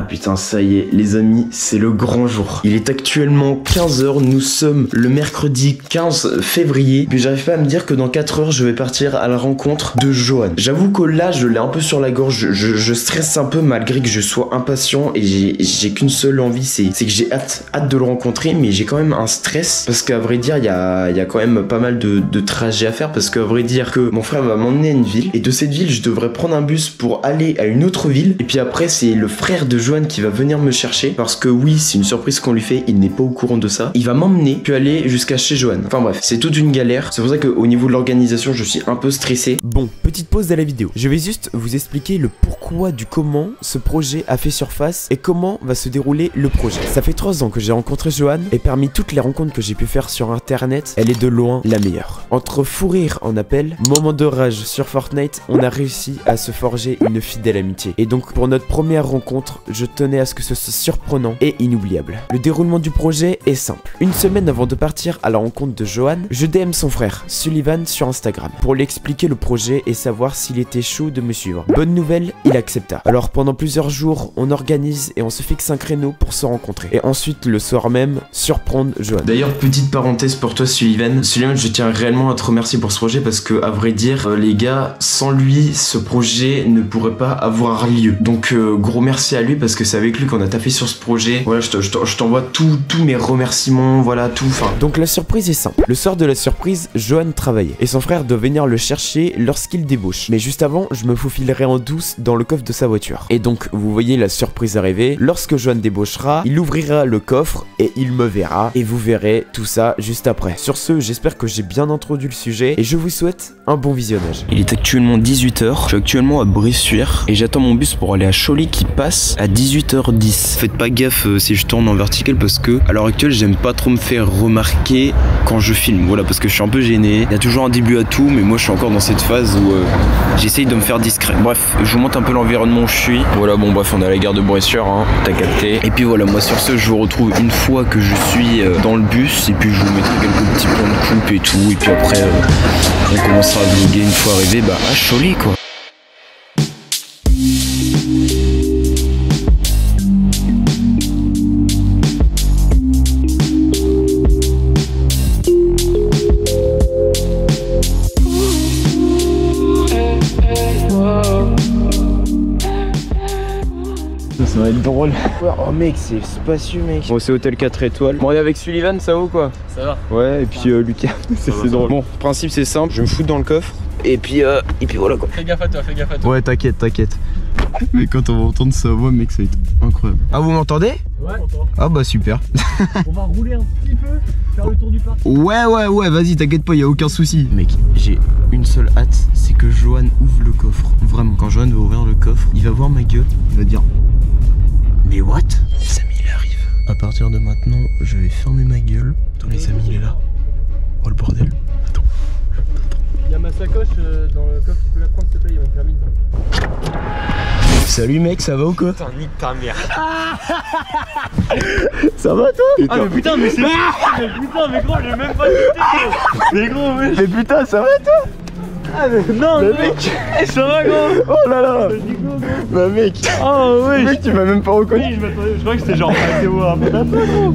Ah putain, ça y est, les amis, c'est le grand jour. Il est actuellement 15 h, nous sommes le mercredi 15 février. Puis j'arrive pas à me dire que dans 4 heures, je vais partir à la rencontre de Johan. J'avoue que là, je l'ai un peu sur la gorge, je stresse un peu malgré que je sois impatient et j'ai qu'une seule envie, c'est que j'ai hâte de le rencontrer, mais j'ai quand même un stress parce qu'à vrai dire, il y a quand même pas mal de trajets à faire parce qu'à vrai dire que mon frère va m'emmener à une ville et de cette ville, je devrais prendre un bus pour aller à une autre ville et puis après, c'est le frère de Johan qui va venir me chercher parce que oui, c'est une surprise qu'on lui fait, il n'est pas au courant de ça. Il va m'emmener puis aller jusqu'à chez Johan. Enfin bref, c'est toute une galère. C'est pour ça qu'au niveau de l'organisation, je suis un peu stressé. Bon, petite pause de la vidéo. Je vais juste vous expliquer le pourquoi du comment ce projet a fait surface et comment va se dérouler le projet. Ça fait 3 ans que j'ai rencontré Johan et parmi toutes les rencontres que j'ai pu faire sur internet, elle est de loin la meilleure. Entre fou rire en appel, moment de rage sur Fortnite, on a réussi à se forger une fidèle amitié. Et donc pour notre première rencontre, je tenais à ce que ce soit surprenant et inoubliable. Le déroulement du projet est simple. Une semaine avant de partir à la rencontre de Johan, je DM son frère, Sullivan, sur Instagram pour lui expliquer le projet et savoir s'il était chaud de me suivre. Bonne nouvelle, il accepta. Alors pendant plusieurs jours, on organise et on se fixe un créneau pour se rencontrer. Et ensuite, le soir même, surprendre Johan. D'ailleurs, petite parenthèse pour toi, Sullivan. Sullivan, je tiens réellement à te remercier pour ce projet parce que, à vrai dire, les gars, sans lui, ce projet ne pourrait pas avoir lieu. Donc, gros merci à lui parce que c'est avec lui qu'on a taffé sur ce projet. Voilà, je t'envoie tous mes remerciements, voilà, tout. Enfin. Donc, la surprise est simple. Le soir de la surprise, Johan travaillait et son frère doit venir le chercher lorsqu'il débauche. Mais juste avant, je me faufilerai en douce dans le coffre de sa voiture. Et donc, vous voyez la surprise arriver. Lorsque Johan débauchera, il ouvrira le coffre et il me verra. Et vous verrez tout ça juste après. Sur ce, j'espère que j'ai bien introduit le sujet et je vous souhaite un bon visionnage. Il est actuellement 18 h. Je suis actuellement à Bressuire et j'attends mon bus pour aller à Cholet qui passe à 18 h 10. Faites pas gaffe si je tourne en vertical parce que à l'heure actuelle, j'aime pas trop me faire remarquer quand je filme. Voilà, parce que je suis un peu gêné. Il y a toujours un début à tout, mais moi je suis encore dans cette phase où j'essaye de me faire discret. Bref, je vous montre un peu l'environnement où je suis. Voilà, bon bref, on est à la gare de Bressuire, hein, t'as capté. Et puis voilà, moi sur ce, je vous retrouve une fois que je suis dans le bus et puis je vous mettrai quelques petits points de coupe et tout. Et puis après, on commencera à vlogger une fois arrivé à Cholet quoi. Ça va être drôle. Oh mec, c'est spacieux mec. Bon, c'est hôtel 4 étoiles. Bon, on est avec Sullivan, ça va ou quoi? Ça va. Ouais, et puis Lucas, c'est drôle. Bon, le principe c'est simple, je vais me foutre dans le coffre. Et puis voilà quoi. Fais gaffe à toi, fais gaffe à toi. Ouais, t'inquiète. Mais quand on va entendre sa voix, mec, ça va être incroyable. Ah, vous m'entendez? Ouais. Ah bah super. On va rouler un petit peu, faire le tour du parc. Ouais, vas-y, t'inquiète pas, y a aucun souci. Mec, j'ai une seule hâte, c'est que Johan ouvre le coffre. Vraiment, quand Johan va ouvrir le coffre, il va voir ma gueule, il va dire mais what? Les amis, il arrive. À partir de maintenant, je vais fermer ma gueule. Attends, les amis, il est là. Oh le bordel. Attends. Il y a ma sacoche dans le coffre, tu peux la prendre s'il te plaît, ils vont permis dedans. Salut mec, ça va ou quoi? Putain, nique ta mère. Ça va toi? Ah mais putain, mais c'est... Mais putain, mais gros, j'ai même pas douté. Mais gros, mais putain, ça va toi? Ah mais non, mais mec, ça va gros. Oh là là. Bah mec. Oh oui. Mec, tu m'as même pas reconnu. Oui, je croyais que c'était genre Théo un peu.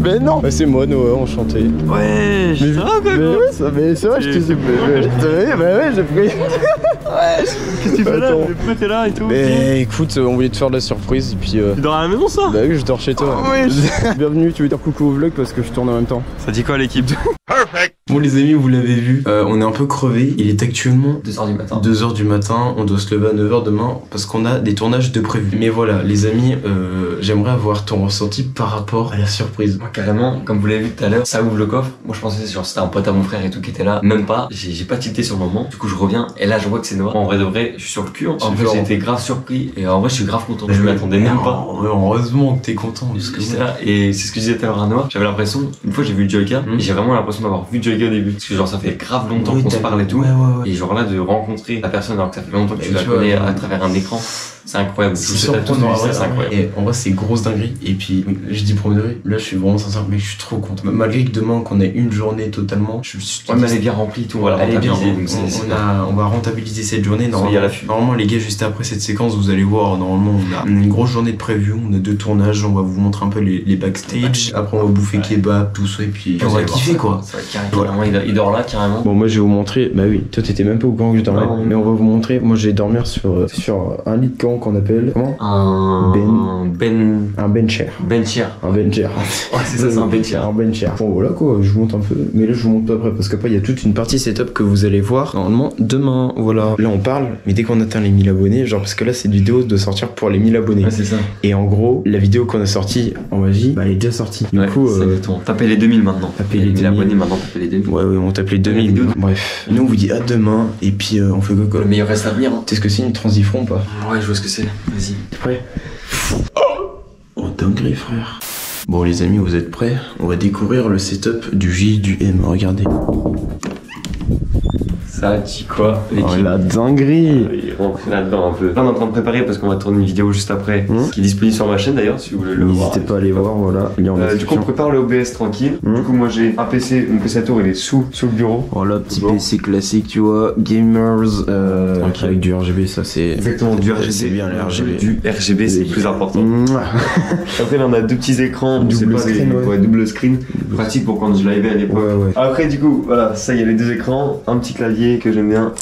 Mais non. Bah c'est moi Noah, enchanté. Ouais, ça va quoi. Mais ouais, ça va, je te sais pas. Bah ouais, j'ai pris. Ouais, qu'est-ce que tu fais là? Mais pourquoi t'es là et tout? Mais écoute, on voulait te faire de la surprise et puis... Tu dors à la maison ça? Bah oui, je dors chez toi. Oui. Bienvenue, tu veux dire coucou au vlog parce que je tourne en même temps. Ça dit quoi l'équipe? Perfect. Bon les amis, vous l'avez vu, on est un peu crevé. Il est actuellement 2 h du matin. 2 h du matin, on doit se lever à 9 h demain parce qu'on a des tournages de prévus. Mais voilà les amis, j'aimerais avoir ton ressenti par rapport à la surprise. Moi, carrément, comme vous l'avez vu tout à l'heure, ça ouvre le coffre. Moi je pensais que c'était un pote à mon frère et tout qui était là. Même pas, j'ai pas tilté sur le moment. Du coup je reviens et là je vois que c'est Noah. En vrai de vrai, je suis sur le cul. En fait j'ai été grave surpris et en vrai je suis grave content. Je m'y attendais même pas. Heureusement que t'es content. Parce que là, et c'est ce que je disais tout à l'heure à Noah. J'avais l'impression, une fois j'ai vu Joyka, et j'ai vraiment l'impression d'avoir vu Joyka au début. Parce que genre ça fait grave longtemps qu'on se parle et tout. Et genre là de rencontrer la personne alors que ça fait longtemps que tu la connais à travers un écran. C'est incroyable. C'est surprenant, c'est incroyable. Et en vrai, c'est grosse dinguerie. Et puis, je dis premier degré, là, je suis vraiment sincère, mais je suis trop content. Malgré que demain, qu'on ait une journée totalement, je suis. Ouais, mais elle est bien remplie, tout. On va la rentabiliser. On va rentabiliser cette journée. Normalement, les gars, juste après cette séquence, vous allez voir, normalement, on a une grosse journée de prévue. On a 2 tournages. On va vous montrer un peu les backstage. Après, on va bouffer kebab, tout ça. Et puis, on va kiffer, quoi. Carrément, il dort là, carrément. Bon, moi, je vais vous montrer. Bah oui, toi, t'étais même pas au courant que je dormais. Mais on va vous montrer. Moi, je vais dormir sur un lit de camp qu'on appelle. Comment? Un bench chair. Bench chair. Un bench chair. Ouais, c'est ça, c'est un bench chair. Un bench chair. Bon, voilà quoi, je vous montre un peu. Mais là, je vous montre pas après parce qu'après, il y a toute une partie setup que vous allez voir normalement demain. Voilà. Là, on parle, mais dès qu'on atteint les 1000 abonnés, genre, parce que là, cette vidéo doit sortir pour les 1000 abonnés. Ouais, c'est ça. Et en gros, la vidéo qu'on a sortie en magie, bah, elle est déjà sortie. Du coup, c'est exactement. Tapez les 2000 maintenant. Tapez les 2000 abonnés maintenant, tapez les 2000. Ouais, on tape les 2000. Bref. Nous, on vous dit à demain. Et puis, on fait quoi? Le meilleur reste à venir. Tu sais ce que c'est une transifron ou pas? Ouais, je vois ce que c'est. Vas-y. T'es prêt? Oh, dinguerie, frère. Bon, les amis, vous êtes prêts? On va découvrir le setup du J du M. Regardez. Ça dit quoi? Oh, la dinguerie! Il est rentré là-dedans un peu. Là, on est en train de préparer parce qu'on va tourner une vidéo juste après, qui est disponible sur ma chaîne d'ailleurs, si vous voulez le voir. N'hésitez pas à aller voir, voilà. Du coup, on prépare le OBS tranquille. Du coup, moi j'ai un PC, mon PC à tour, il est sous le bureau. Voilà, petit PC classique, tu vois. Gamers, avec du RGB, ça c'est. Exactement, du RGB. C'est bien le RGB. Du RGB, c'est le plus important. Après, là, on a 2 petits écrans. Double screen, ouais, double screen. Pratique pour quand je l'avais à l'époque. Ouais. Après, du coup, voilà, ça, il y a les 2 écrans. Un petit clavier que j'aime bien.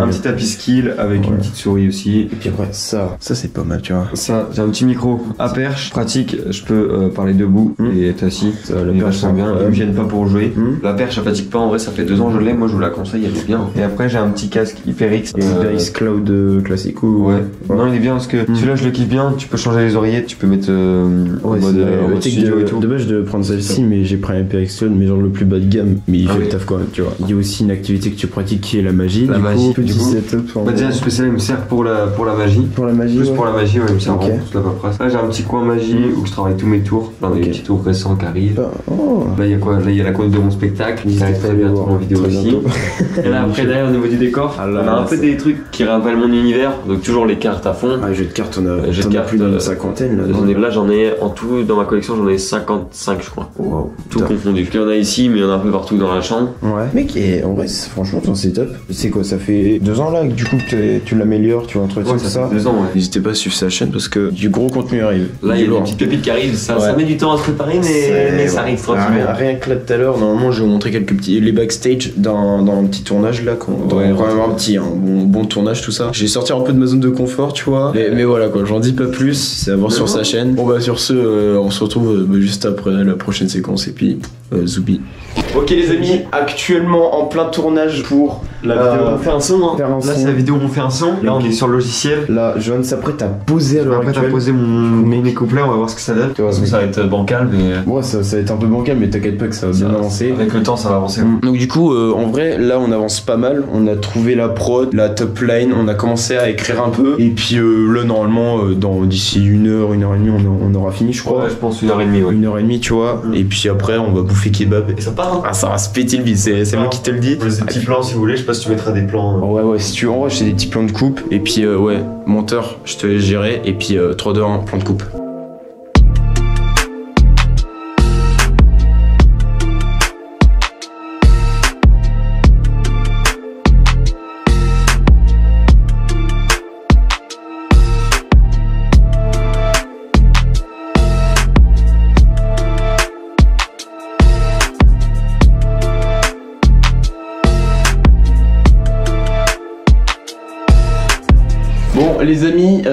Un petit tapis skill avec une petite souris aussi. Et puis après, ça c'est pas mal, tu vois. Ça, j'ai un petit micro à perche, pratique, je peux parler debout et être assis. Ça, la perche, vachement bien, ils me viennent pas pour jouer. La perche, ça fatigue pas, en vrai, ça fait 2 ans que je l'ai, moi je vous la conseille, elle est bien. Et après, j'ai un petit casque HyperX. HyperX Cloud classique ou. Ouais. Non, il est bien parce que celui-là, je le kiffe bien, tu peux changer les oreillettes, tu peux mettre en mode studio et tout. De base, je devais prendre celle-ci, mais j'ai pris un HyperX Cloud, mais genre le plus bas de gamme. Mais il fait le taf quand même, tu vois. Il y a aussi une activité que tu pratiques qui est la magie. La magie, petit setup. Bah déjà, ce spécial, il me sert pour la magie. Pour la magie. Plus pour la magie, ouais, il me sert vraiment toute la paperasse. Là, j'ai un petit coin magie où je travaille tous mes tours. Là, on a des petits tours récents qui arrivent. Là, il y a quoi? Là, il y a la cote de mon spectacle. Il arrive très bientôt en vidéo aussi. Et là, après, derrière, au niveau du décor, on a un peu des trucs qui rappellent mon univers. Donc, toujours les cartes à fond. Ah, jeux de cartes, on a plus d'une cinquantaine là. Là, j'en ai en tout, dans ma collection, j'en ai 55, je crois. Wow. Tout confondu. Il y en a ici, mais il y en a un peu partout dans la chambre. Ouais. Mec, en vrai, franchement, ton setup, c'est quoi? Ça fait 2 ans là que du coup tu l'améliores, tu entretiens tout ça. 2 ans, ouais. N'hésitez pas à suivre sa chaîne parce que du gros contenu arrive. Là, il y a des petites pépites qui arrivent. Ça met du temps à se préparer, mais ça arrive tranquillement. Rien que là tout à l'heure, normalement, je vais vous montrer quelques petits les backstage dans un petit tournage là. Quand même un petit bon tournage, tout ça. J'ai sorti un peu de ma zone de confort, tu vois. Mais voilà quoi, j'en dis pas plus. C'est à voir sur sa chaîne. Bon bah sur ce, on se retrouve juste après la prochaine séquence et puis Zoubi. Ok les amis, actuellement en plein tournage pour la vidéo où on fait un son. Là c'est la vidéo où on fait un son. Là on est sur le logiciel. Là Johan s'apprête à poser à l'heure actuelle. Après t'as posé mes couplets, on va voir ce que ça donne. Parce que ça va être bancal mais... Ouais ça va être un peu bancal mais t'inquiète pas que ça va bien avancer. Avec le temps ça va avancer. Donc du coup en vrai là on avance pas mal. On a trouvé la prod, la top line, on a commencé à écrire un peu. Et puis là normalement d'ici 1h, 1h30 on aura fini je crois. Ouais je pense 1h30 ouais. 1h30 tu vois. Et puis après on va bouffer kebab. Et ça part hein. Ah ça va se péter le bide, c'est moi qui te le dis. Des petits plans si vous voulez, je sais pas si tu mettras des plans. Ouais si tu veux en vrai j'ai des petits plans de coupe. Et puis ouais monteur je te laisse gérer. Et puis 3, 2, 1 plan de coupe. Bon les amis,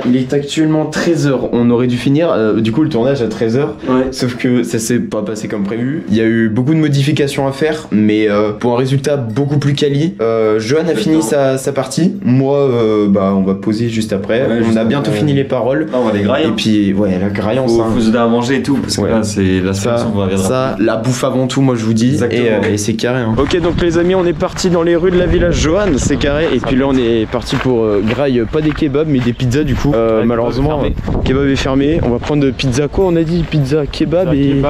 il est actuellement 13h, on aurait dû finir du coup le tournage à 13h, sauf que ça s'est pas passé comme prévu. Il y a eu beaucoup de modifications à faire, mais pour un résultat beaucoup plus quali. Johan a fini sa partie, moi on va poser juste après, on a bientôt fini les paroles. On va les grailler. Et puis ouais la graillance. Faut se donner à manger et tout, parce que là c'est la sélection qu'on va regarder. Ça, la bouffe avant tout moi je vous dis, et c'est carré hein. Ok donc les amis on est parti dans les rues de la village Johan, c'est carré, et puis là on est parti pour graille pas des kebabs mais des pizzas du coup. Malheureusement kebab est fermé, on va prendre pizza quoi on a dit, pizza kebab et...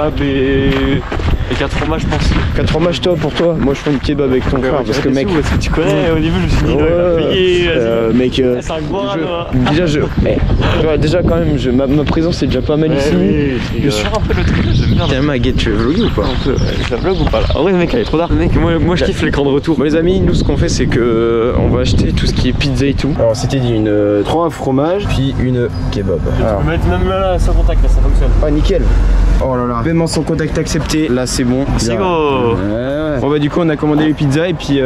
Et 4 fromages, je pense. 4 fromages, toi, pour toi. Moi, je fais une kebab avec ton frère parce que, mec. Est-ce que tu connais au début, je me suis dit, il va payer. Mec, c'est un gros rat, déjà, déjà, quand même, ma présence est déjà pas mal ici. Je suis un peu le truc, j'aime bien. Tiens, Maguette, tu veux vlogger ou pas? Ça vlog ou pas là? En vrai, mec, elle est trop tard. Mec, moi je kiffe l'écran de retour. Bon, les amis, nous, ce qu'on fait, c'est que on va acheter tout ce qui est pizza et tout. Alors, c'était dit 3 fromages, puis une kebab. Tu peux mettre même là sans contact, là, ça fonctionne. Ah, nickel. Oh là là. Paiement sans contact accepté. Là, c'est bon. C'est go. Ouais. Bon, bah, du coup, on a commandé les pizzas et puis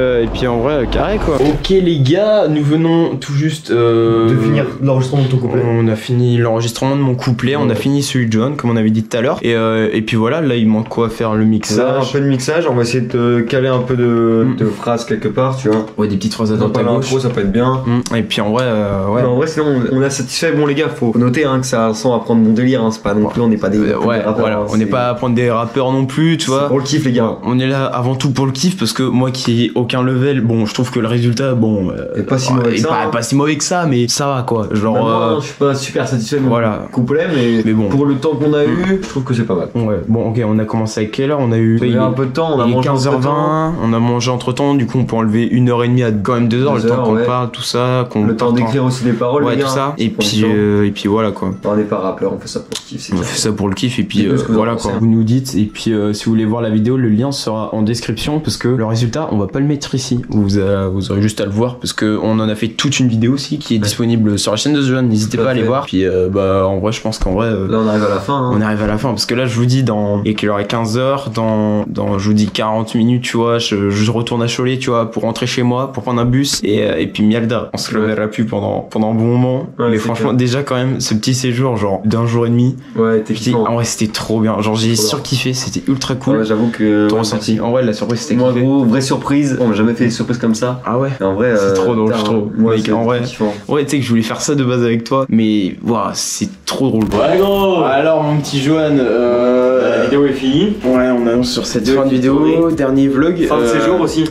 en vrai, carré quoi. Ok, les gars, nous venons tout juste de finir l'enregistrement de ton couplet. On a fini l'enregistrement de mon couplet, on a fini celui de John, comme on avait dit tout à l'heure. Et puis voilà, là, il manque quoi à faire le mixage. Là, un peu de mixage, on va essayer de caler un peu de phrases quelque part, tu vois. Ouais, des petites phrases à droite à gauche. Ça peut être bien. Et puis en vrai, ouais. Mais en vrai, sinon, on a satisfait. Bon, les gars, faut noter hein, que ça sent à prendre mon délire. Hein, c'est pas non plus, on n'est pas des rappeurs. Voilà, hein, on n'est pas à prendre des rappeurs non plus, tu vois. Pour le kiff, les gars. On est là avant tout pour le kiff parce que moi qui ai aucun level, bon, je trouve que le résultat, bon, est pas si mauvais que ça. Pas si mauvais que ça, mais ça va quoi. Genre, non, je suis pas super satisfait de mon couplet, mais bon, pour le temps qu'on a eu, je trouve que c'est pas mal. Ouais, bon, ok, on a commencé avec quelle heure? On a eu un peu de temps, on a mangé 15h20, on a mangé entre temps, du coup on peut enlever 1h30 à quand même 2h, le temps qu'on parle, tout ça, le temps d'écrire aussi les paroles, ouais, tout ça, et puis voilà quoi. On n'est pas rappeur, on fait ça pour le kiff. On fait ça pour le kiff, et puis voilà quoi. Vous nous dites, et puis si vous voulez voir la vidéo, le lien sera en description, parce que le résultat, on va pas le mettre ici, vous aurez juste à le voir, parce que on en a fait toute une vidéo aussi qui est disponible sur la chaîne de Johan, n'hésitez pas à aller voir, puis bah en vrai, je pense qu'en vrai. Là on arrive à la fin. Hein. On arrive à la fin, parce que là je vous dis, et qu'il aurait 15h, dans je vous dis 40 minutes, tu vois, je retourne à Cholet, tu vois, pour rentrer chez moi, pour prendre un bus, et puis Mialda, on se le verra plus pendant un bon moment, mais franchement, déjà quand même, ce petit séjour, genre d'un jour et demi, en vrai c'était trop bien, genre j'ai surkiffé, c'était ultra cool. Ouais, j'avoue que ton ressenti, en vrai la surprise c'était moi gros, vraie surprise, on m'a jamais fait des surprises comme ça. Ah ouais, en vrai c'est trop drôle, je trouve. Moi, en vrai, ouais, tu sais que je voulais faire ça de base avec toi, mais waouh, c'est trop drôle. Ouais gros. Alors mon petit Johan, la vidéo est finie. Ouais, on annonce sur cette fin de vidéo, dernier vlog. Fin de séjour aussi.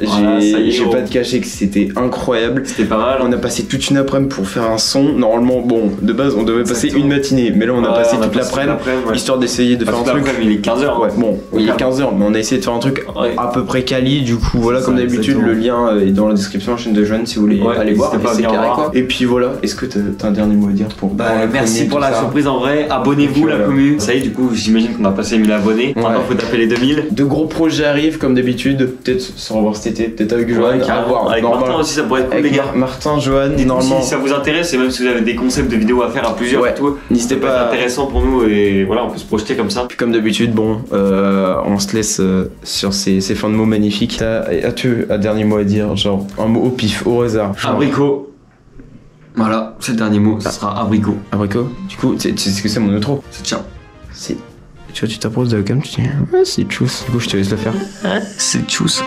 J'ai pas te cacher que c'était incroyable. C'était pas mal. On a passé toute une après-midi pour faire un son. Normalement, bon, de base, on devait passer une matinée, mais là, on a passé toute l'après-midi, histoire d'essayer de faire un truc. Il est 15h. Ouais, bon, il est 15h, mais on a essayé de faire un truc à peu près quali. Du coup, voilà, comme d'habitude, le lien est dans la description de la chaîne de Johan si vous voulez aller voir. C'est carré quoi. Et puis voilà, est-ce que t'as un dernier mot à dire pour. Merci pour la surprise en vrai. Abonnez-vous la commu. Ça y est, du coup, j'imagine qu'on a passé 1000 abonnés. Maintenant, faut taper les 2000. De gros projets arrivent comme d'habitude. Peut-être se revoir cet été, peut-être avec Johan. Avec Martin aussi, ça pourrait être cool, les gars. Martin, Johan, normalement. Si ça vous intéresse, et même si vous avez des concepts de vidéos à faire à plusieurs, n'hésitez pas. C'est intéressant pour nous et voilà, on peut se projeter comme ça. Puis comme d'habitude, bon, on se laisse sur ces fins de mots magnifiques. As-tu un dernier mot à dire, genre un mot au pif, au hasard? Abricot. Voilà, c'est le dernier mot, ça sera abricot. Abricot. Du coup, tu sais ce que c'est mon outro? C'est tiens. C'est. Tu vois, tu t'approches de la cam, tu dis c'est tchuss. Du coup, je te laisse le faire. C'est tchuss.